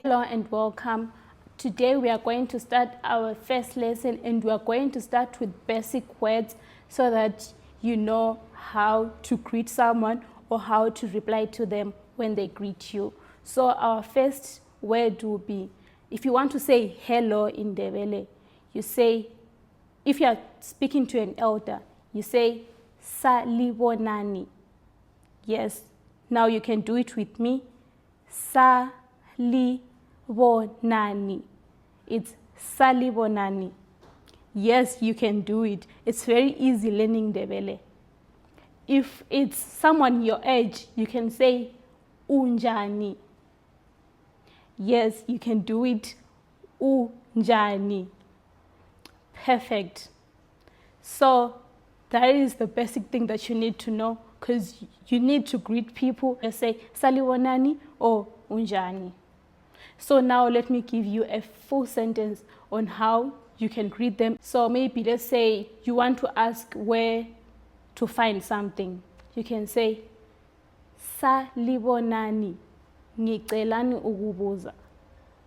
Hello and welcome. Today we are going to start our first lesson, and we are going to start with basic words so that you know how to greet someone or how to reply to them when they greet you. So our first word will be, if you want to say hello in Ndebele, you say, if you are speaking to an elder, you say salibonani. Yes, now you can do it with me. Salibonani. It's salibonani. Yes, you can do it. It's very easy learning Ndebele. If it's someone your age, you can say unjani. Yes, you can do it. Unjani. Perfect. So that is the basic thing that you need to know, because you need to greet people. You say salibonani or unjani. So now let me give you a full sentence on how you can greet them. So maybe let's say you want to ask where to find something. You can say salibonani ngicelani ukubuza.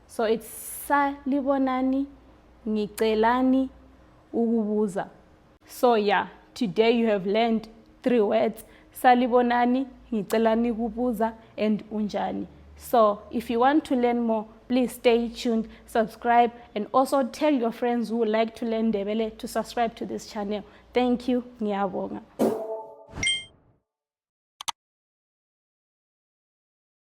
So it's salibonani ngicelani ukubuza. So yeah, today you have learned 3 words: salibonani, ngicelani ukubuza, and unjani. So if you want to learn more, please stay tuned, subscribe, and also tell your friends who would like to learn Ndebele to subscribe to this channel. Thank you. Ngiyabonga.